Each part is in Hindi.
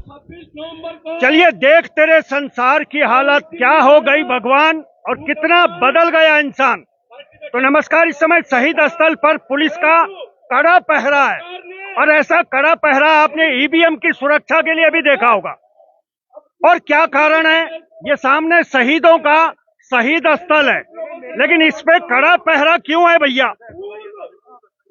चलिए देख तेरे संसार की हालत क्या हो गई भगवान, और कितना बदल गया इंसान। तो नमस्कार, इस समय शहीद स्थल पर पुलिस का कड़ा पहरा है, और ऐसा कड़ा पहरा आपने ईवीएम की सुरक्षा के लिए भी देखा होगा। और क्या कारण है? ये सामने शहीदों का शहीद स्थल है, लेकिन इस पे कड़ा पहरा क्यों है भैया?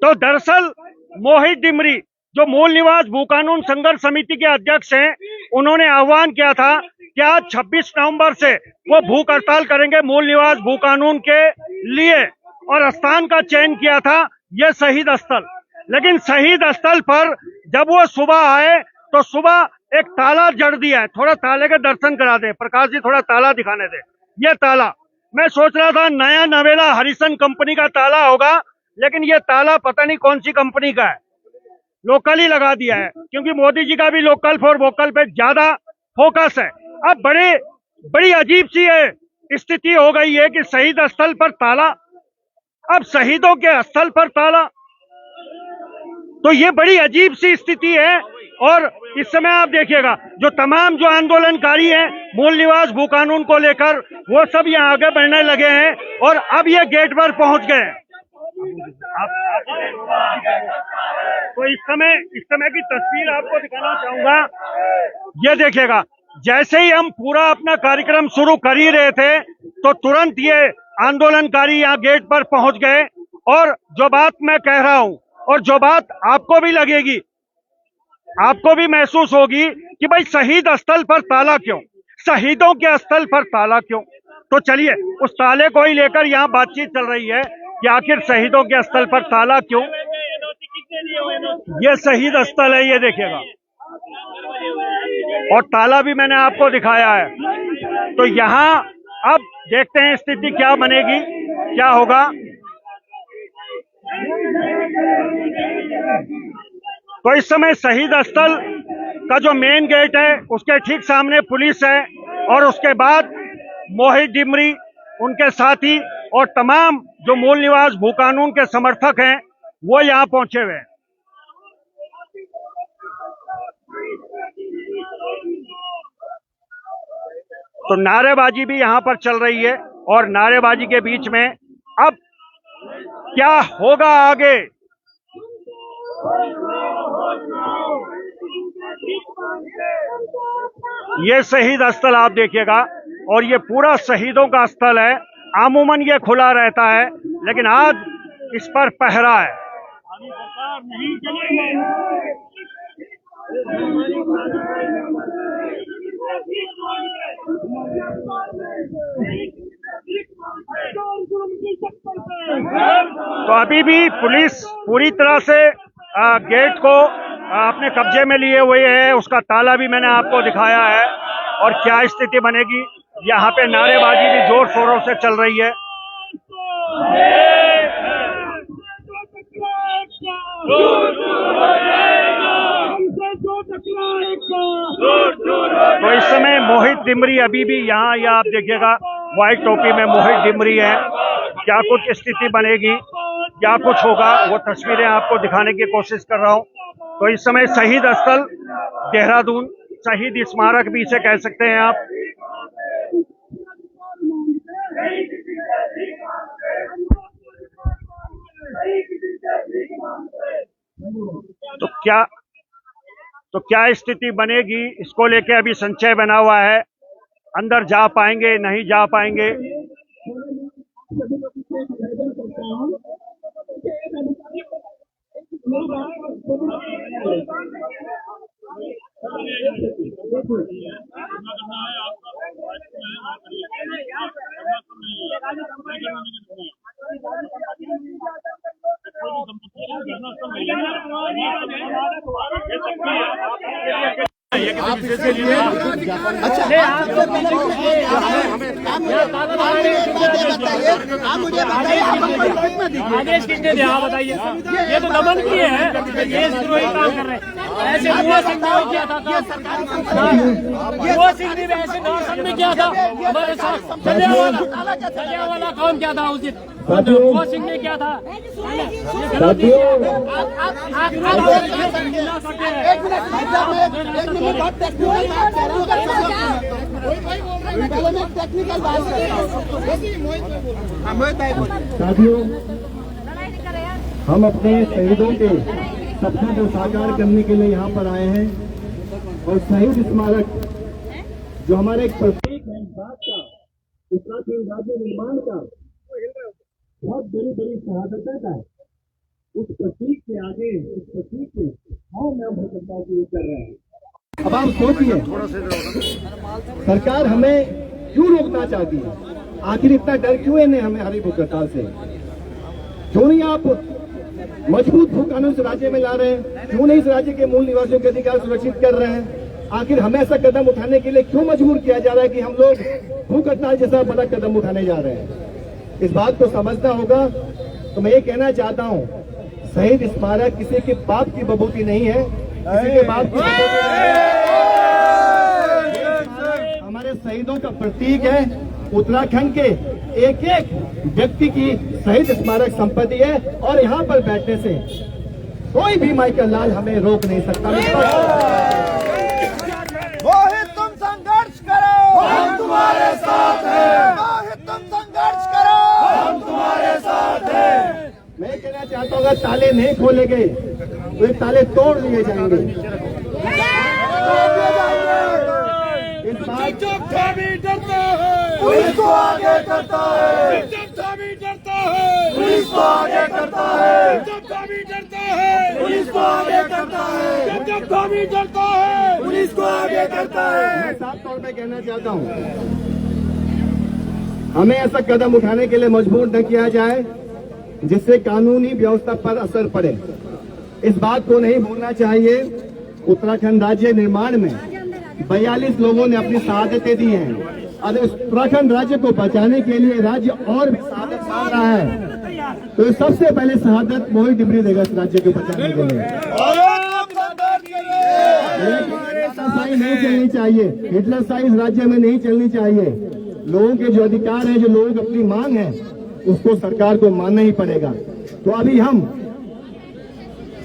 तो दरअसल मोहित डिमरी, जो मूल निवास भूकानून संघर्ष समिति के अध्यक्ष हैं, उन्होंने आह्वान किया था कि आज 26 नवंबर से वो भूख हड़ताल करेंगे मूल निवास भूकानून के लिए, और स्थान का चयन किया था ये शहीद स्थल। लेकिन शहीद स्थल पर जब वो सुबह आए तो सुबह एक ताला जड़ दिया है। थोड़ा ताले के दर्शन करा दे प्रकाश जी, थोड़ा ताला दिखाने दे। ये ताला मैं सोच रहा था नया नवेला हरिसन कंपनी का ताला होगा, लेकिन ये ताला पता नहीं कौन सी कंपनी का है, लोकल ही लगा दिया है, क्योंकि मोदी जी का भी लोकल फॉर वोकल पे ज्यादा फोकस है। अब बड़ी अजीब सी है स्थिति हो गई है कि शहीद स्थल पर ताला, अब शहीदों के स्थल पर ताला, तो ये बड़ी अजीब सी स्थिति है। और इस समय आप देखिएगा जो तमाम जो आंदोलनकारी हैं मूल निवास भूकानून को लेकर, वो सब यहाँ आगे बढ़ने लगे हैं और अब ये गेट पर पहुंच गए हैं। तो इस समय की तस्वीर आपको दिखाना चाहूंगा। ये देखिएगा, जैसे ही हम पूरा अपना कार्यक्रम शुरू कर ही रहे थे तो तुरंत ये आंदोलनकारी यहाँ गेट पर पहुंच गए। और जो बात मैं कह रहा हूं और जो बात आपको भी लगेगी, आपको भी महसूस होगी कि भाई शहीद स्थल पर ताला क्यों, शहीदों के स्थल पर ताला क्यों। तो चलिए उस ताले को ही लेकर यहाँ बातचीत चल रही है कि आखिर शहीदों के स्थल पर ताला क्यों। ये शहीद स्थल है, ये देखिएगा, और ताला भी मैंने आपको दिखाया है। तो यहाँ अब देखते हैं स्थिति क्या बनेगी, क्या होगा। तो इस समय शहीद स्थल का जो मेन गेट है उसके ठीक सामने पुलिस है, और उसके बाद मोहित डिमरी, उनके साथी और तमाम जो मूल निवास भूकानून के समर्थक हैं वो यहाँ पहुंचे हुए हैं। तो नारेबाजी भी यहाँ पर चल रही है, और नारेबाजी के बीच में अब क्या होगा आगे, ये शहीद स्थल आप देखिएगा, और ये पूरा शहीदों का स्थल है। आमूमन ये खुला रहता है, लेकिन आज इस पर पहरा है। तो अभी भी पुलिस पूरी तरह से गेट को अपने कब्जे में लिए हुए है। उसका ताला भी मैंने आपको दिखाया है। और क्या स्थिति बनेगी, यहाँ पे नारेबाजी भी जोर शोरों से चल रही है। तो इस समय मोहित डिमरी अभी भी यहाँ, या आप देखिएगा व्हाइट टोपी में मोहित डिमरी है। क्या कुछ स्थिति बनेगी, क्या कुछ होगा, वो तस्वीरें आपको दिखाने की कोशिश कर रहा हूँ। तो इस समय शहीद स्थल देहरादून, शहीद स्मारक भी इसे कह सकते हैं आप। तो क्या स्थिति बनेगी, इसको लेके अभी संशय बना हुआ है। अंदर जा पाएंगे, नहीं जा पाएंगे। अच्छा, आप मुझे बताइए, आदेश किसने दिया बताइए। ये तो दमन किए हैं, ये काम कर रहे हैं। ऐसे हुआ सिंह ने किया था, हुआ सिंह ने ऐसे दर्शन में किया था हमारे साथ। चलिया वाला काम क्या था उस दिन, हुआ सिंह ने क्या था, ये गलत नहीं साथियों, हम अपने शहीदों के सपनों को साकार करने के लिए यहाँ पर आए हैं और शहीद स्मारक जो हमारे एक प्रतीक है इस बात का, उत्तराखंड राज्य निर्माण का, बहुत बड़ी बड़ी शहादतें का, उस प्रतीक के आगे, उस प्रतीक के भाव में हम भूकंपा की कर रहे हैं। अब आप सोचिए, सरकार हमें क्यों रोकना चाहती है? आखिर इतना डर क्यों है इन्हें हमें हरी भूकंपा से? क्यों नहीं आप मजबूत भू कानून इस राज्य में ला रहे हैं? क्यों नहीं इस राज्य के मूल निवासियों के अधिकार सुरक्षित कर रहे हैं? आखिर हमें ऐसा कदम उठाने के लिए क्यों मजबूर किया जा रहा है कि हम लोग भूख हड़ताल जैसा बड़ा कदम उठाने जा रहे हैं? इस बात को समझना होगा। तो मैं ये कहना चाहता हूँ, शहीद स्मारक किसी के बाप की बबूती नहीं है, किसी के बाप की हमारे शहीदों का प्रतीक है। उत्तराखंड के एक एक व्यक्ति की शहीद स्मारक संपत्ति है और यहाँ पर बैठने से कोई भी माइकल लाल हमें रोक नहीं सकता। मोहित तुम संघर्ष करो, हम तुम्हारे साथ हैं। मोहित तुम संघर्ष करो, हम तुम्हारे साथ हैं। मैं कहना चाहता हूँ, अगर ताले नहीं खोले गए तो ये ताले तोड़ लिए जाएंगे। इस बात पुलिस को आगे करता है, डरता है, पुलिस को आगे करता है, डरता है, पुलिस को आगे करता है, डरता है, पुलिस को आगे करता है। मैं साफ तौर पे कहना चाहता हूँ, हमें ऐसा कदम उठाने के लिए मजबूर न किया जाए जिससे कानूनी व्यवस्था पर असर पड़े। इस बात को नहीं भूलना चाहिए, उत्तराखंड राज्य निर्माण में 42 लोगों ने अपनी शहादतें दी हैं और उत्तराखंड राज्य को बचाने के लिए राज्य और भी शहादत मांग रहा है। तो सबसे पहले शहादत मोहित डिमरी देगा इस राज्य को बचाने के लिए। हिटलरशाही नहीं चलनी चाहिए, हिटलरशाही इस राज्य में नहीं चलनी चाहिए। लोगों के जो अधिकार है, जो लोगों की अपनी मांग है, उसको सरकार को मानना ही पड़ेगा। तो अभी हम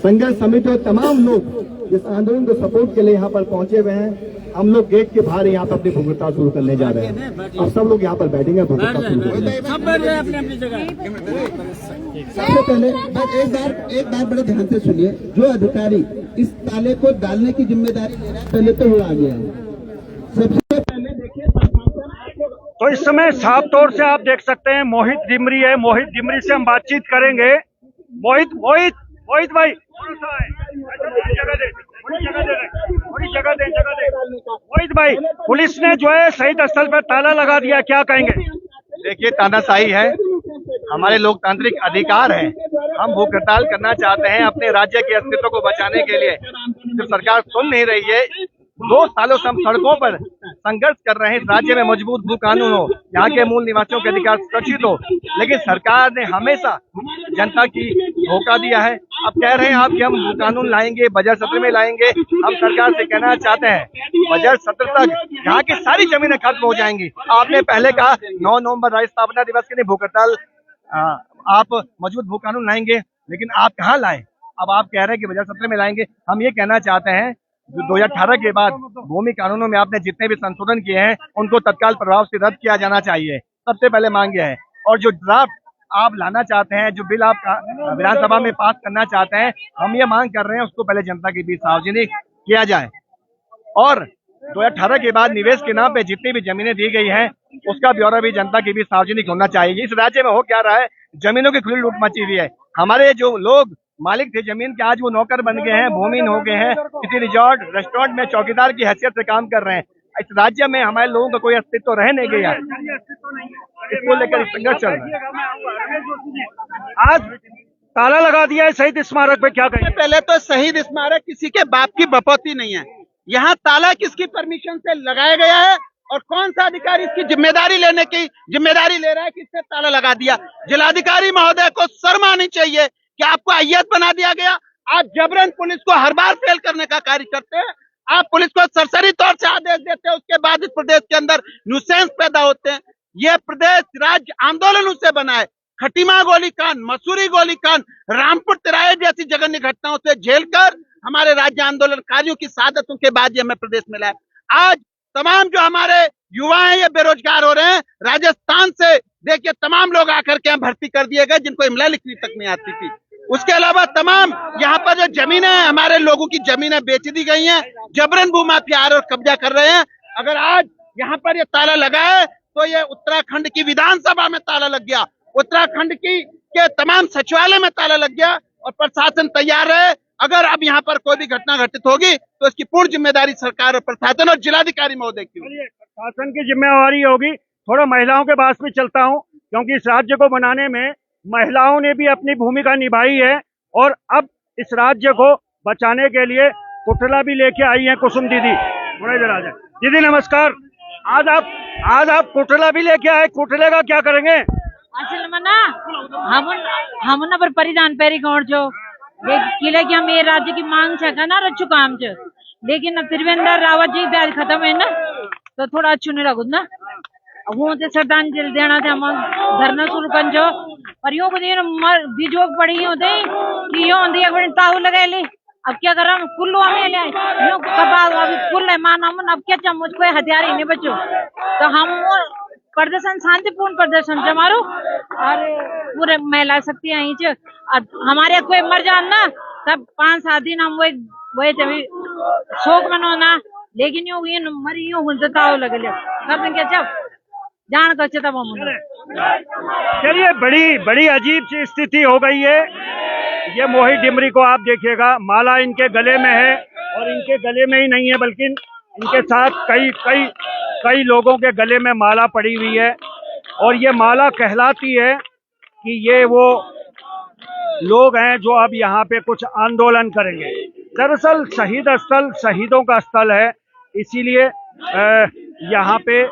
संघर्ष समिति और तमाम लोग इस आंदोलन को सपोर्ट के लिए यहाँ पर पहुंचे हुए हैं। हम लोग गेट के बाहर यहाँ पर अपनी भूख हड़ताल शुरू करने जा रहे हैं। अब सब लोग यहाँ पर बैठेंगे, भूख हड़ताल शुरू करेंगे। सब बैठ गए अपनी अपनी जगह। सबसे पहले बस एक बार बड़े ध्यान से सुनिए, जो अधिकारी इस ताले को डालने की जिम्मेदारी ले रहा है, पहले तो वो आ गया है। सबसे पहले देखिए, तो इस समय साफ तौर से आप देख सकते हैं मोहित डिमरी है। मोहित डिमरी से हम बातचीत करेंगे। मोहित भाई, जगह दे। मोहित भाई, पुलिस ने जो है शहीद स्थल पर ताला लगा दिया, क्या कहेंगे? देखिए, तानाशाही है, हमारे लोकतांत्रिक अधिकार है। हम भूख हड़ताल करना चाहते हैं अपने राज्य के अस्तित्व को बचाने के लिए। जब सरकार सुन नहीं रही है, 2 सालों से हम सड़कों पर संघर्ष कर रहे हैं। इस राज्य में मजबूत भू कानून हो, यहाँ के मूल निवासियों के अधिकार सुरक्षित हो, लेकिन सरकार ने हमेशा जनता की धोखा दिया है। अब कह रहे हैं आप कि हम भू कानून लाएंगे, बजट सत्र में लाएंगे। हम सरकार से कहना चाहते हैं, बजट सत्र तक यहाँ की सारी जमीनें खत्म हो जाएंगी। आपने पहले कहा 9 नवंबर राज्य स्थापना दिवस के लिए भूख हड़ताल, आप मजबूत भू कानून लाएंगे, लेकिन आप कहाँ लाए? अब आप कह रहे हैं कि बजट सत्र में लाएंगे। हम ये कहना चाहते हैं, जो 2018 के बाद भूमि कानूनों में आपने जितने भी संशोधन किए हैं, उनको तत्काल प्रभाव से रद्द किया जाना चाहिए। सबसे पहले मांग है। और जो ड्राफ्ट आप लाना चाहते हैं, जो बिल आप विधानसभा में पास करना चाहते हैं, हम ये मांग कर रहे हैं, उसको पहले जनता के बीच सार्वजनिक किया जाए। और 2018 के बाद निवेश के नाम पे जितनी भी जमीनें दी गई हैं, उसका ब्यौरा भी जनता के बीच सार्वजनिक होना चाहिए। इस राज्य में हो क्या रहा है, जमीनों की खुली लूट मची हुई है। हमारे जो लोग मालिक थे जमीन के, आज वो नौकर बन गए हैं, भूमिहीन हो गए हैं, किसी रिजॉर्ट रेस्टोरेंट में चौकीदार की हैसियत से काम कर रहे हैं। इस राज्य में हमारे लोगों का कोई अस्तित्व रह नहीं गया, इसको लेकर संघर्ष चल रहा है। आज ताला लगा दिया है शहीद स्मारक पे, क्या कहेंगे? पहले तो शहीद स्मारक किसी के बाप की बपौती नहीं है। यहाँ ताला किसकी परमिशन से लगाया गया है और कौन सा अधिकारी इसकी जिम्मेदारी लेने की जिम्मेदारी ले रहा है कि इससे ताला लगा दिया? जिलाधिकारी महोदय को शर्म आनी चाहिए कि आपको अय्यत बना दिया गया। आप जबरन पुलिस को हर बार फेल करने का कार्य करते हैं। आप पुलिस को सरसरी तौर से आदेश देते हैं, उसके बाद इस प्रदेश के अंदर न्यूसेंस पैदा होते हैं। यह प्रदेश राज्य आंदोलनों से बना है। खटीमा गोलीकांड, मसूरी गोलीकांड, रामपुर तिराहे जैसी जघन्य घटनाओं से झेलकर हमारे राज्य आंदोलनकारियों की शहादतों के बाद ये हमें प्रदेश मिला है। आज तमाम जो हमारे युवा हैं ये बेरोजगार हो रहे हैं। राजस्थान से देखिए तमाम लोग आकर के यहाँ भर्ती कर दिए गए जिनको इमला लिखनी तक नहीं आती थी। उसके अलावा तमाम यहाँ पर जो जमीनें हैं, हमारे लोगों की जमीनें बेच दी गई हैं। जबरन भूमाफिया आ रहे और कब्जा कर रहे हैं। अगर आज यहाँ पर ये ताला लगा है तो ये उत्तराखंड की विधानसभा में ताला लग गया, उत्तराखंड के तमाम सचिवालय में ताला लग गया और प्रशासन तैयार है। अगर अब यहाँ पर कोई भी घटना घटित होगी तो इसकी पूर्ण जिम्मेदारी सरकार और प्रशासन और जिलाधिकारी महोदय की होगी। प्रशासन की जिम्मेवारी होगी। थोड़ा महिलाओं के पास भी चलता हूँ, क्योंकि इस राज्य को बनाने में महिलाओं ने भी अपनी भूमिका निभाई है और अब इस राज्य को बचाने के लिए कुटला भी लेके आई है कुसुम दीदी। थोड़ा इधर आ जाए। दीदी नमस्कार। आज आप कुटला भी लेके आए, कुटले का क्या करेंगे? असल में ना हम ना पर परिधान पेरी गौड़ जो किले की हम ये राज्य की मांग छका ना रचु काम च, लेकिन अब त्रिवेंद्र रावत जी ब्याज खत्म है ना तो थोड़ा अच्छु नहीं लगुद ना। वो तो श्रद्धांजलि देना थे हम धरना शुरू कर जो पर यो बीजोग पड़ी होते कि यो होती एक ताऊ लगा ली। अब क्या कर रहा हूँ कुल्लू हमें ले यो कबाल अभी कुल है माना हम अब क्या चम मुझको हथियार ही नहीं बचो। तो हम प्रदर्शन शांतिपूर्ण प्रदर्शन जमारो और पूरे महिला शक्ति आई हमारे कोई मर जान ना तब 5-7 दिन हम वही तभी शोक मनाना, लेकिन यूं ये मरी यूं ताऊ लगे कर क्या जब जान कर तब हम चलिए। बड़ी अजीब सी स्थिति हो गई है। ये मोहित डिमरी को आप देखिएगा, माला इनके गले में है और इनके गले में ही नहीं है बल्कि इनके साथ कई लोगों के गले में माला पड़ी हुई है और ये माला कहलाती है कि ये वो लोग हैं जो अब यहाँ पे कुछ आंदोलन करेंगे। दरअसल शहीद स्थल शहीदों का स्थल है, इसीलिए यहाँ पे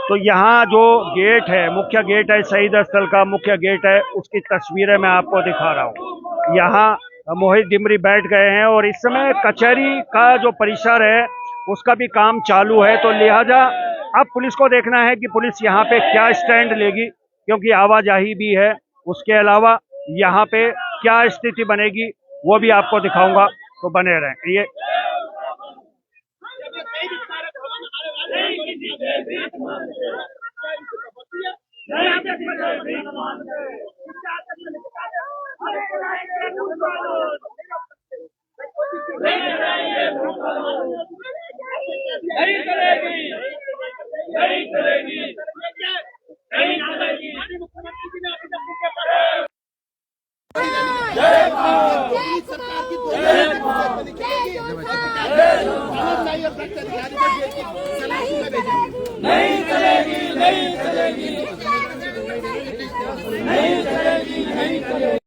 तो यहाँ जो गेट है, मुख्य गेट है शहीद स्थल का, मुख्य गेट है, उसकी तस्वीरें मैं आपको दिखा रहा हूँ। यहाँ मोहित डिमरी बैठ गए हैं और इस समय कचहरी का जो परिसर है उसका भी काम चालू है, तो लिहाजा अब पुलिस को देखना है कि पुलिस यहाँ पे क्या स्टैंड लेगी, क्योंकि आवाजाही भी है। उसके अलावा यहाँ पे क्या स्थिति बनेगी वो भी आपको दिखाऊंगा, तो बने रहें। ये नहीं चलेगी, नहीं